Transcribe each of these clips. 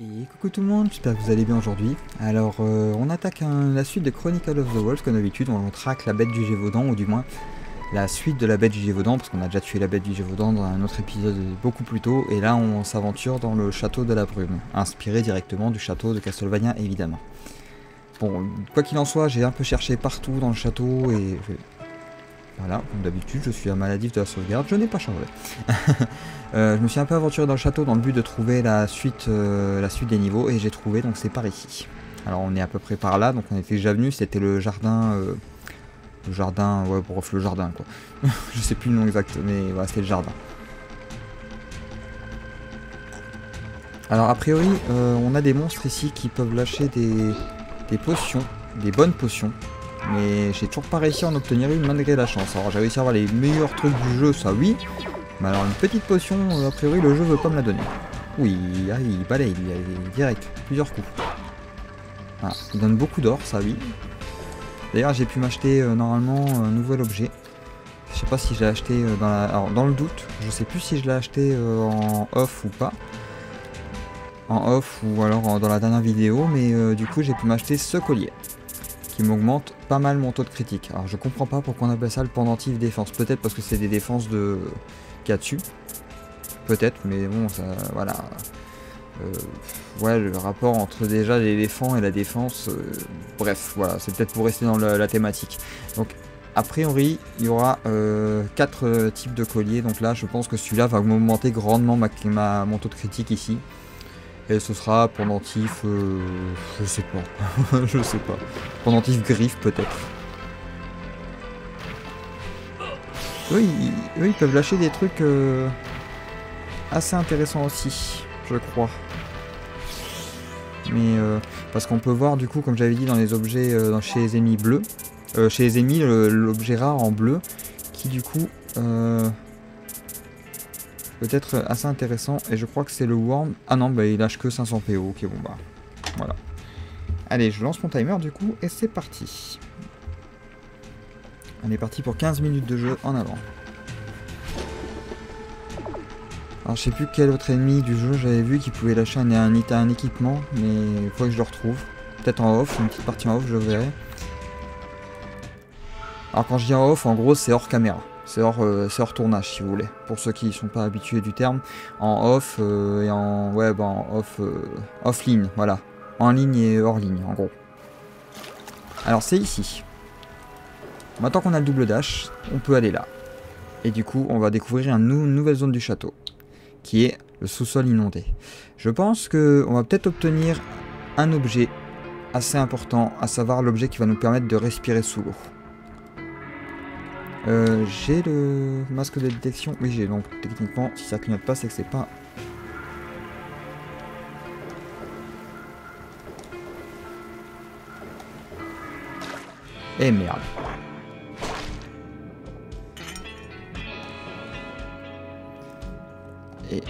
Et coucou tout le monde, j'espère que vous allez bien aujourd'hui. Alors on attaque la suite de Chronicle of the Wolves comme d'habitude, on traque la bête du Gévaudan, ou du moins la suite de la bête du Gévaudan, parce qu'on a déjà tué la bête du Gévaudan dans un autre épisode beaucoup plus tôt, et là on s'aventure dans le château de la brume, inspiré directement du château de Castlevania évidemment. Bon, quoi qu'il en soit, j'ai un peu cherché partout dans le château, et voilà, comme d'habitude, je suis un maladif de la sauvegarde, je n'ai pas changé. Je me suis un peu aventuré dans le château dans le but de trouver la suite des niveaux, et j'ai trouvé, donc c'est par ici. Alors on est à peu près par là, donc on était déjà venu, c'était le jardin, ouais bref, le jardin quoi. Je sais plus le nom exact, mais voilà, c'était le jardin. Alors a priori, on a des monstres ici qui peuvent lâcher des potions, des bonnes potions. Mais j'ai toujours pas réussi à en obtenir une malgré la chance. Alors j'ai réussi à avoir les meilleurs trucs du jeu, ça oui. Mais alors une petite potion, a priori le jeu veut pas me la donner. Oui, ah, il balaye, il est direct, plusieurs coups. Ah, il donne beaucoup d'or, ça oui. D'ailleurs j'ai pu m'acheter normalement un nouvel objet. Je sais pas si je l'ai acheté alors, dans le doute, je sais plus si je l'ai acheté en off ou pas. En off ou alors dans la dernière vidéo, mais du coup j'ai pu m'acheter ce collier. Qui m'augmente pas mal mon taux de critique. Alors je comprends pas pourquoi on appelle ça le pendentif défense. Peut-être parce que c'est des défenses qu'il y a dessus. Peut-être, mais bon, ça, voilà. Ouais, le rapport entre déjà l'éléphant et la défense, bref, voilà, c'est peut-être pour rester dans la thématique. Donc, a priori, il y aura 4 types de colliers. Donc là, je pense que celui-là va augmenter grandement mon taux de critique ici. Et ce sera pendentif, je sais pas, je sais pas. Pendentif griffe peut-être. Eux, ils peuvent lâcher des trucs assez intéressants aussi, je crois. Mais parce qu'on peut voir du coup, comme j'avais dit dans les objets chez les ennemis bleus, chez les ennemis l'objet rare en bleu, qui du coup peut être assez intéressant, et je crois que c'est le Worm. Ah non, bah il lâche que 500 PO, ok bon bah, voilà. Allez, je lance mon timer du coup, et c'est parti. On est parti pour 15 minutes de jeu en avant. Alors je sais plus quel autre ennemi du jeu j'avais vu qui pouvait lâcher un équipement, mais il faut que je le retrouve. Peut-être en off, une petite partie en off, je verrai. Alors quand je dis en off, en gros c'est hors caméra. C'est hors tournage si vous voulez, pour ceux qui ne sont pas habitués du terme. En off et en, ouais, bah, en off, off-ligne, voilà. En ligne et hors ligne, en gros. Alors c'est ici. Maintenant qu'on a le double dash, on peut aller là. Et du coup, on va découvrir une nouvelle zone du château, qui est le sous-sol inondé. Je pense qu'on va peut-être obtenir un objet assez important, à savoir l'objet qui va nous permettre de respirer sous l'eau. J'ai le masque de détection. Oui, j'ai, donc techniquement, si ça clignote pas, c'est que c'est pas... Eh merde. Et...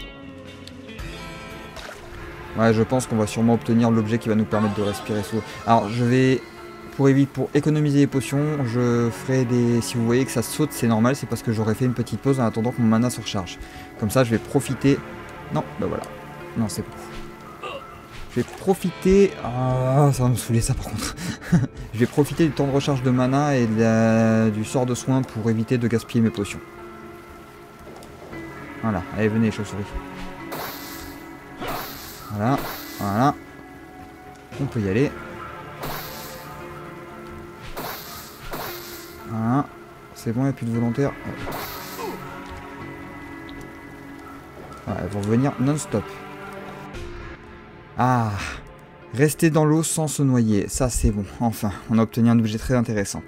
ouais, je pense qu'on va sûrement obtenir l'objet qui va nous permettre de respirer sous l'eau. Alors, je vais... Pour économiser les potions, je ferai des... Si vous voyez que ça saute, c'est normal, c'est parce que j'aurais fait une petite pause en attendant que mon mana se recharge. Comme ça, je vais profiter... Non, bah voilà. Non, c'est bon. Je vais profiter... Ah, ça va me saouler ça par contre. Je vais profiter du temps de recharge de mana et du sort de soin pour éviter de gaspiller mes potions. Voilà, allez, venez, chauve-souris. Voilà, voilà. On peut y aller. Voilà. C'est bon, il n'y a plus de volontaires. Ouais, elles vont venir non-stop. Ah, rester dans l'eau sans se noyer. Ça, c'est bon. Enfin, on a obtenu un objet très intéressant.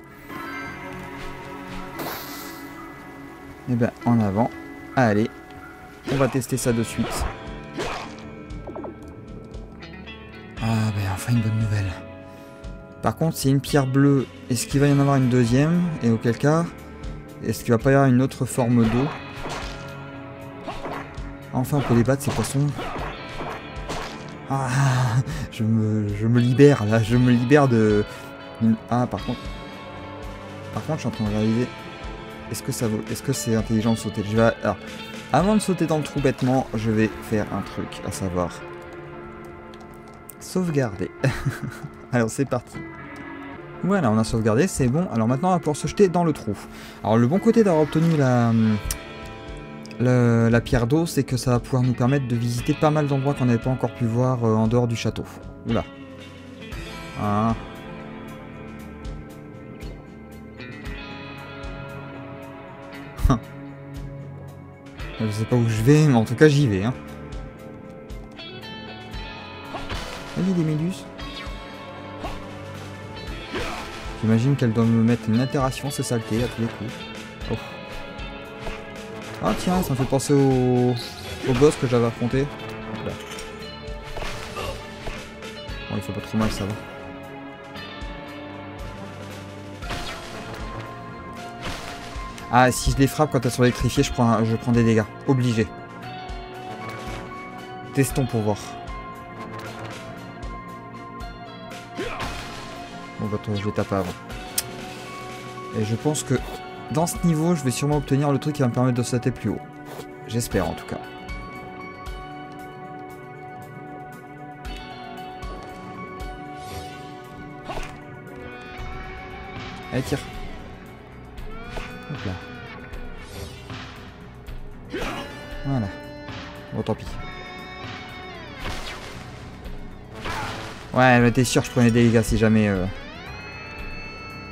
Et ben, en avant. Allez, on va tester ça de suite. Ah, ben, enfin une bonne nouvelle. Par contre, c'est une pierre bleue. Est-ce qu'il va y en avoir une deuxième? Et auquel cas, est-ce qu'il va pas y avoir une autre forme d'eau? Enfin, on peut les battre, ces poissons. Ah, je me libère, là. Je me libère de... Ah, par contre, je suis en train de réaliser... Est-ce que ça vaut... Est-ce que c'est intelligent de sauter? Je vais... Alors, avant de sauter dans le trou bêtement, je vais faire un truc, à savoir... Sauvegarder. Alors c'est parti. Voilà, on a sauvegardé, c'est bon. Alors maintenant on va pouvoir se jeter dans le trou. Alors le bon côté d'avoir obtenu la pierre d'eau, c'est que ça va pouvoir nous permettre de visiter pas mal d'endroits qu'on n'avait pas encore pu voir en dehors du château. Oula. Ah. Je sais pas où je vais, mais en tout cas j'y vais. Hein. Il y a des méduses. J'imagine qu'elle doit me mettre une itération, c'est saleté à tous les coups. Oh. Ah tiens, ça me fait penser au boss que j'avais affronté. Là. Bon, il fait pas trop mal, ça va. Ah, si je les frappe quand elles sont électrifiées, je prends des dégâts. Obligé. Testons pour voir. Bon bah toi, je vais taper avant. Et je pense que dans ce niveau, je vais sûrement obtenir le truc qui va me permettre de sauter plus haut. J'espère en tout cas. Allez, tire. Hop là. Voilà. Bon, tant pis. Ouais, j'étais sûr que je prenais des dégâts si jamais...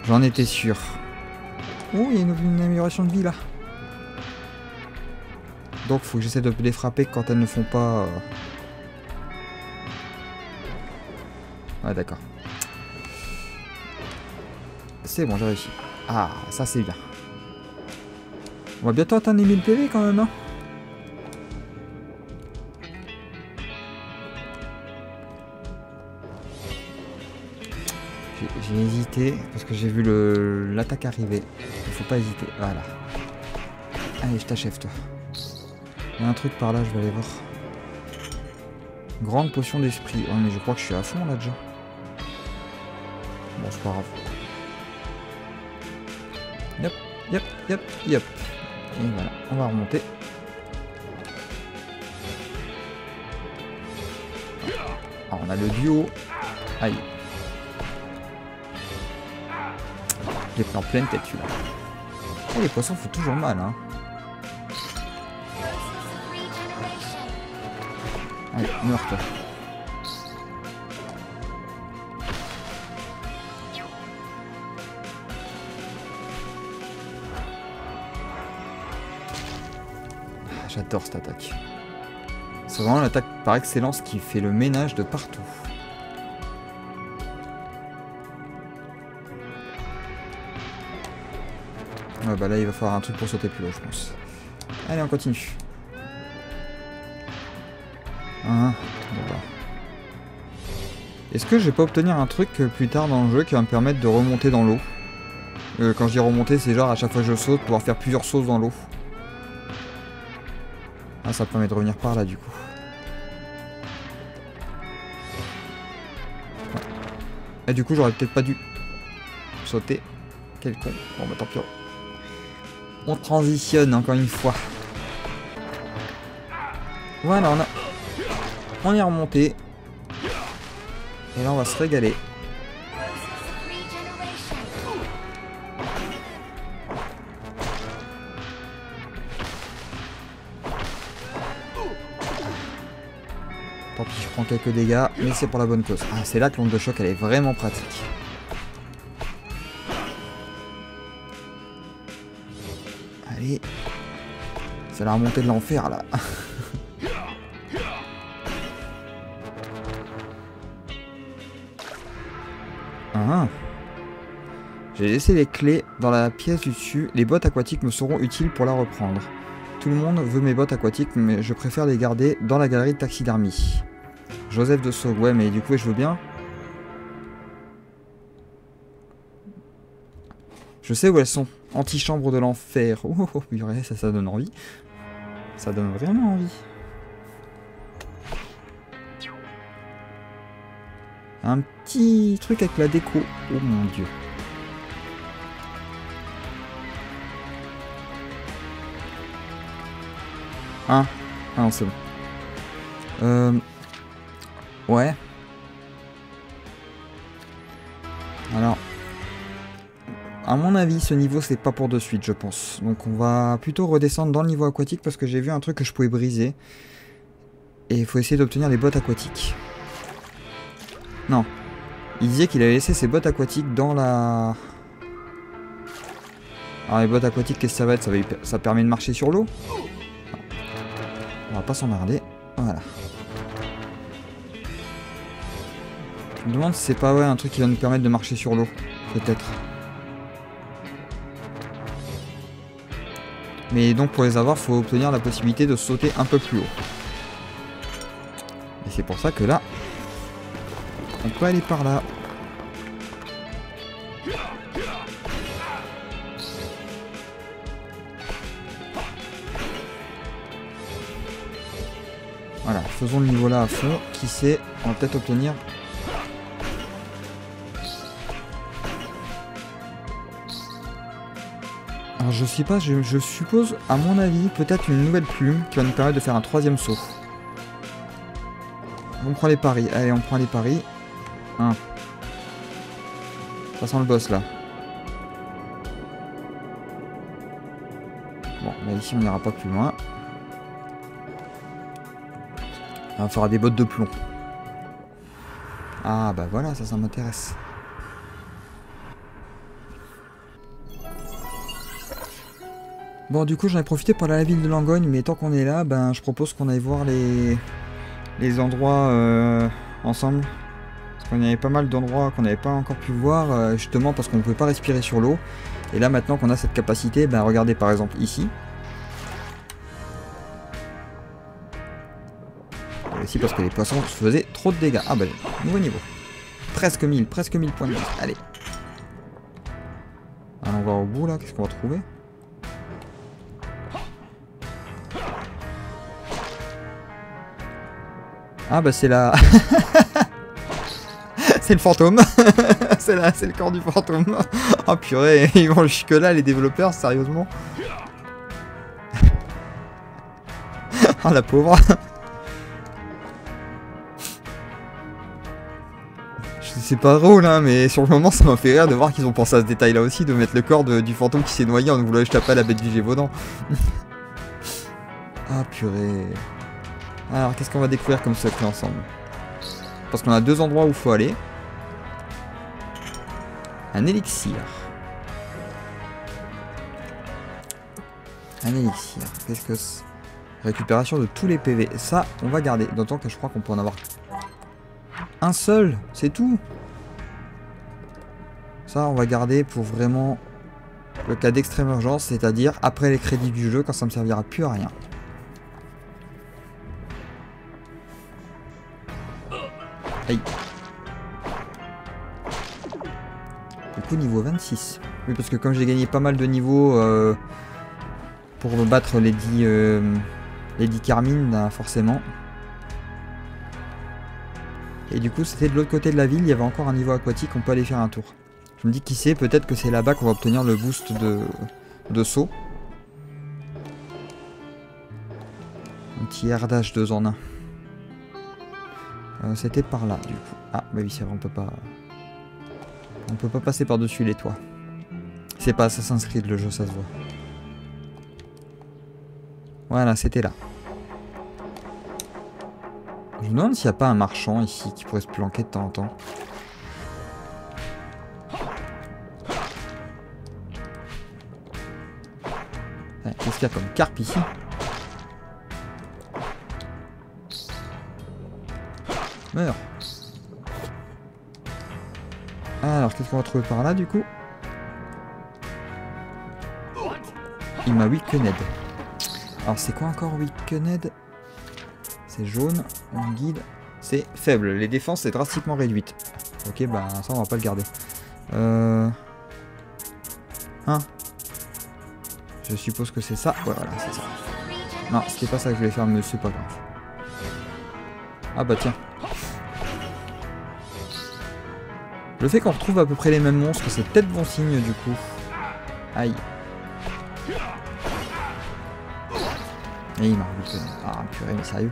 J'en étais sûr. Oh, il y a une amélioration de vie là. Donc, faut que j'essaie de les frapper quand elles ne font pas... Ouais, d'accord. C'est bon, j'ai réussi. Ah, ça c'est bien. On va bientôt atteindre les 1000 PV quand même, hein. J'ai hésité parce que j'ai vu l'attaque arriver. Il faut pas hésiter. Voilà. Allez, je t'achève toi. Il y a un truc par là, je vais aller voir. Grande potion d'esprit. Oh mais je crois que je suis à fond là déjà. Bon, c'est pas grave. Yep, yep, yep, yep. Et voilà, on va remonter. Alors, on a le duo. Aïe. J'ai pris en pleine tête celui-là. Oh, les poissons font toujours mal, hein. Allez, meurs toi. J'adore cette attaque. C'est vraiment l'attaque par excellence qui fait le ménage de partout. Ouais bah là il va falloir un truc pour sauter plus haut je pense. Allez on continue. Bon, bah. Est-ce que je vais pas obtenir un truc plus tard dans le jeu qui va me permettre de remonter dans l'eau? Quand je dis remonter c'est genre à chaque fois que je saute pouvoir faire plusieurs sauts dans l'eau. Ah ça me permet de revenir par là du coup. Ouais. Et du coup j'aurais peut-être pas dû sauter. Quel con. Bon bah tant pis. On transitionne encore une fois. Voilà, on est remonté. Et là, on va se régaler. Tant pis, je prends quelques dégâts, mais c'est pour la bonne cause. Ah, c'est là que l'onde de choc, elle est vraiment pratique. Allez. C'est la remontée de l'enfer là. Ah. J'ai laissé les clés dans la pièce du dessus. Les bottes aquatiques me seront utiles pour la reprendre. Tout le monde veut mes bottes aquatiques, mais je préfère les garder dans la galerie de taxidermie. Joseph de Saugue, ouais, mais du coup, je veux bien. Je sais où elles sont. Antichambre de l'enfer. Oh, oh, purée, ça donne envie. Ça donne vraiment envie. Un petit truc avec la déco. Oh mon dieu. Ah non, c'est bon. Ouais. Alors, à mon avis, ce niveau, c'est pas pour de suite, je pense. Donc on va plutôt redescendre dans le niveau aquatique parce que j'ai vu un truc que je pouvais briser. Et il faut essayer d'obtenir les bottes aquatiques. Non. Il disait qu'il avait laissé ses bottes aquatiques dans la... Alors les bottes aquatiques, qu'est-ce que ça va être? Ça permet de marcher sur l'eau? On va pas s'emmerder. Voilà. Je me demande si c'est pas un truc qui va nous permettre de marcher sur l'eau. Peut-être. Mais donc pour les avoir, il faut obtenir la possibilité de sauter un peu plus haut. Et c'est pour ça que là, on peut aller par là. Voilà, faisons le niveau là à fond. Qui sait, on va peut-être obtenir... Alors je sais pas, je suppose, à mon avis, peut-être une nouvelle plume qui va nous permettre de faire un troisième saut. On prend les paris. Allez, on prend les paris. 1. Ça sent le boss là. Bon, bah ici on n'ira pas plus loin. On fera des bottes de plomb. Ah bah voilà, ça m'intéresse. Bon, du coup j'en ai profité pour aller à la ville de Langogne, mais tant qu'on est là, ben je propose qu'on aille voir les endroits ensemble. Parce qu'on y avait pas mal d'endroits qu'on n'avait pas encore pu voir, justement parce qu'on ne pouvait pas respirer sur l'eau. Et là maintenant qu'on a cette capacité, ben regardez par exemple ici. Et aussi parce que les poissons faisaient trop de dégâts. Ah bah nouveau niveau. Presque 1000 points de vie. Allez. Allons voir au bout là, qu'est-ce qu'on va trouver? Ah bah c'est la... c'est le fantôme. C'est le corps du fantôme. Oh purée, ils vont jusque là les développeurs, sérieusement. Oh la pauvre. C'est pas drôle hein, mais sur le moment ça m'a fait rire de voir qu'ils ont pensé à ce détail là aussi, de mettre le corps du fantôme qui s'est noyé en voulant jeter à la bête du Gévaudan. Ah purée. Alors qu'est-ce qu'on va découvrir comme secret ensemble? Parce qu'on a deux endroits où il faut aller. Un élixir. Un élixir. Qu'est-ce que c'est? Récupération de tous les PV. Ça, on va garder. D'autant que je crois qu'on peut en avoir un seul. C'est tout. Ça, on va garder pour vraiment le cas d'extrême urgence. C'est-à-dire après les crédits du jeu, quand ça me servira plus à rien. Aïe. Du coup, niveau 26. Oui, parce que comme j'ai gagné pas mal de niveaux pour battre Lady Carmine, là, forcément. Et du coup, c'était de l'autre côté de la ville, il y avait encore un niveau aquatique, on peut aller faire un tour. Je me dis, qui sait, peut-être que c'est là-bas qu'on va obtenir le boost de saut. Un petit herdage 2 en 1. C'était par là, du coup. Ah, bah oui, c'est vrai, on peut pas passer par-dessus les toits. C'est pas Assassin's Creed le jeu, ça se voit. Voilà, c'était là. Je me demande s'il n'y a pas un marchand ici qui pourrait se planquer de temps en temps. Qu'est-ce qu'il y a comme carpe ici? Meurs. Alors, qu'est-ce qu'on va trouver par là, du coup? Il m'a weakened. Alors, c'est quoi encore weakened? C'est jaune. On guide. C'est faible. Les défenses, c'est drastiquement réduite. Ok, bah, ça, on va pas le garder. Hein? Je suppose que c'est ça. Ouais, voilà, c'est ça. Non, c'était pas ça que je voulais faire, mais c'est pas grave. Ah bah tiens. Le fait qu'on retrouve à peu près les mêmes monstres, c'est peut-être bon signe du coup. Aïe. Et il m'a rebuté. Ah purée, mais sérieux.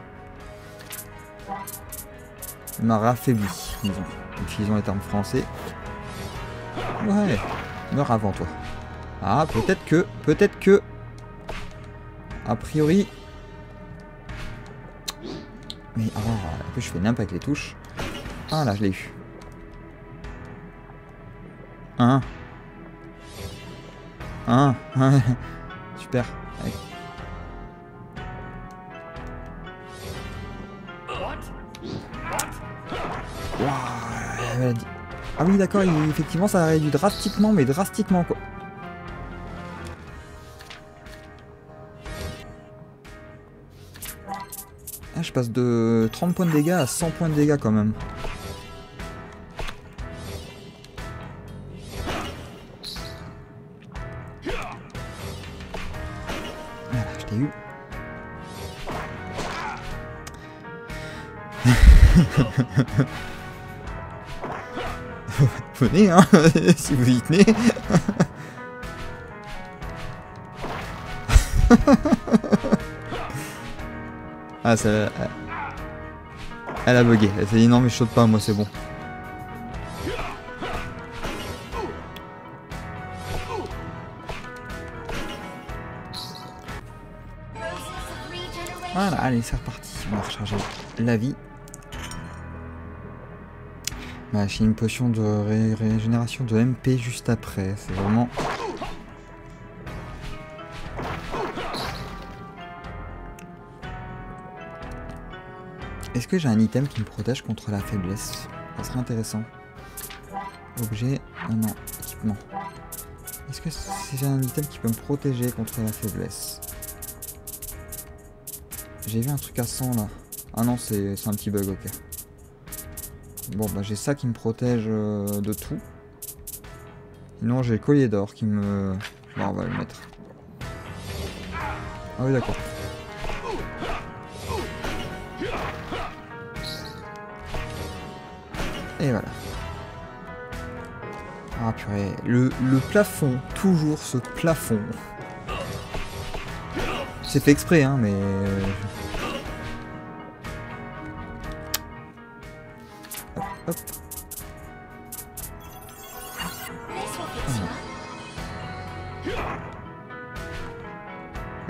Il m'a raffaibli, disons. Utilisons les termes français. Ouais, meurs avant toi. Ah, peut-être que... A priori... Mais, oh, en plus je fais nimp avec les touches. Ah là, je l'ai eu. Un. Super. Allez. Wow, ah oui d'accord, effectivement ça a réduit drastiquement, mais drastiquement quoi. Ah, je passe de 30 points de dégâts à 100 points de dégâts quand même. Voilà, je t'ai eu. Venez hein, si vous y tenez. Ah ça... Elle a bugué, elle s'est dit non mais je saute pas, moi c'est bon. Voilà, allez c'est reparti, on va recharger la vie. Bah, j'ai une potion de régénération de MP juste après, c'est vraiment... Est-ce que j'ai un item qui me protège contre la faiblesse? Ça serait intéressant. Objet... Oh non, équipement. Est-ce que j'ai un item qui peut me protéger contre la faiblesse? J'ai vu un truc à 100 là. Ah non, c'est un petit bug, ok. Bon, bah j'ai ça qui me protège de tout. Sinon, j'ai le collier d'or qui me... Bon, on va le mettre. Ah oui, d'accord. Et voilà. Ah purée, le plafond, toujours ce plafond. C'est fait exprès, hein, mais... Hop, hop.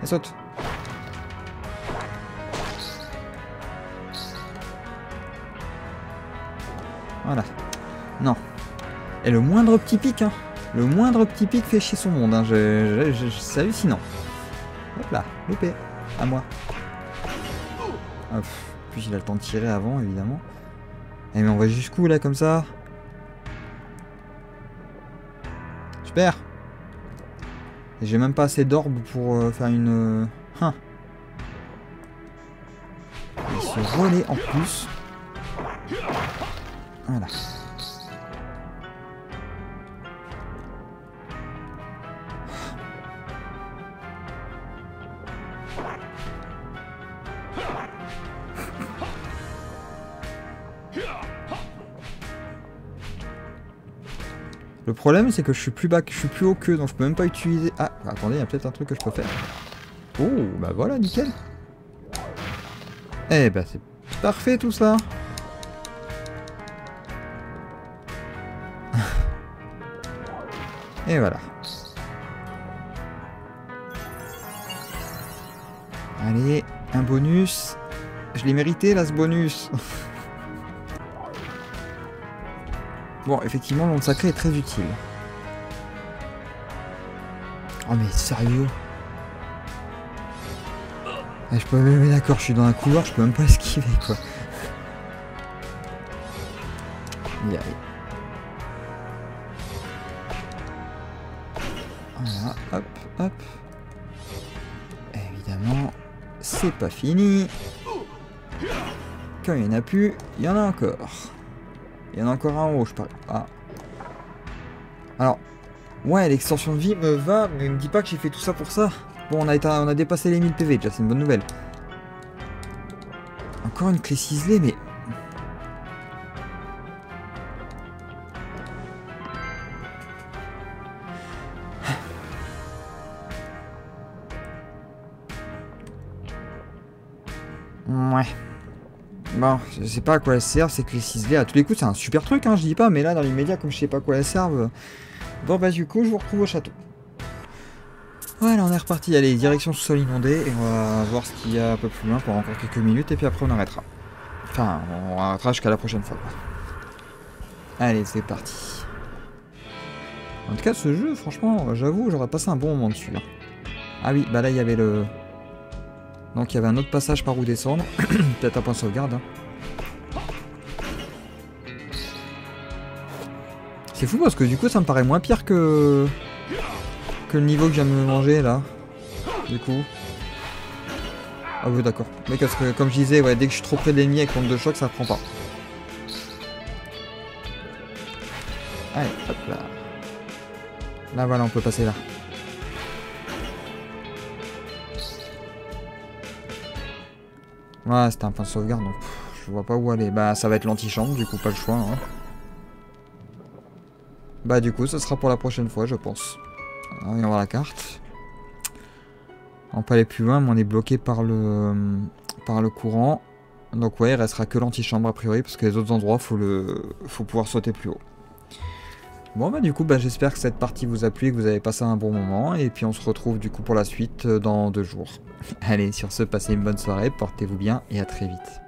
Elle saute. Voilà. Non. Et le moindre petit pic, hein. Le moindre petit pic fait chier son monde, hein. C'est hallucinant. Hop là, loupé. À moi. Hop. Puis il a le temps de tirer avant, évidemment. Eh mais on va jusqu'où là, comme ça? Super. Et j'ai même pas assez d'orbes pour faire une... Hein. Il se relaie en plus. Voilà. Le problème c'est que je suis plus bas, je suis plus haut que, donc je peux même pas utiliser... Ah, attendez, il y a peut-être un truc que je peux faire. Oh, bah voilà, nickel. Eh bah c'est parfait tout ça. Et voilà. Allez, un bonus. Je l'ai mérité là ce bonus. Bon, effectivement, l'onde sacrée est très utile. Oh mais sérieux? Ah, je peux même... D'accord, je suis dans un couloir, je peux même pas esquiver quoi. Y aller. Voilà, hop, hop. Évidemment, c'est pas fini. Quand il n'y en a plus, il y en a encore. Il y en a encore un en haut, je parle. Ah. Alors, ouais, l'extension de vie me va, mais me dis pas que j'ai fait tout ça pour ça. Bon, on a dépassé les 1000 PV, déjà, c'est une bonne nouvelle. Encore une clé ciselée, mais... Ouais. Bon, je sais pas à quoi elles servent, ces clés ciselées. À tous les coups, c'est un super truc, hein, je dis pas, mais là, dans l'immédiat, comme je sais pas à quoi elles servent... Bon bah du coup je vous retrouve au château. Voilà, on est reparti, allez, direction sous-sol inondé, et on va voir ce qu'il y a un peu plus loin pour encore quelques minutes, et puis après on arrêtera. Enfin, on arrêtera jusqu'à la prochaine fois. Allez, c'est parti. En tout cas, ce jeu, franchement, j'avoue, j'aurais passé un bon moment dessus. Hein. Ah oui, bah là, il y avait le... Donc, il y avait un autre passage par où descendre. Peut-être un point de sauvegarde. Hein. C'est fou, parce que du coup, ça me paraît moins pire que le niveau que je viens de me manger, là. Du coup... Ah oui, d'accord. Mais parce que, comme je disais, ouais, dès que je suis trop près de l'ennemi avec l'onde de choc, ça prend pas. Allez, hop là. Là, voilà, on peut passer là. Ouais, c'était un point de sauvegarde, donc je vois pas où aller. Bah, ça va être l'antichambre, du coup, pas le choix. Hein. Bah, du coup, ça sera pour la prochaine fois, je pense. Alors, on va voir la carte. On peut aller plus loin, mais on est bloqué par le courant. Donc, ouais, il restera que l'antichambre, a priori, parce que les autres endroits, faut pouvoir sauter plus haut. Bon bah du coup bah, j'espère que cette partie vous a plu et que vous avez passé un bon moment et puis on se retrouve du coup pour la suite dans 2 jours. Allez sur ce, passez une bonne soirée, portez-vous bien et à très vite.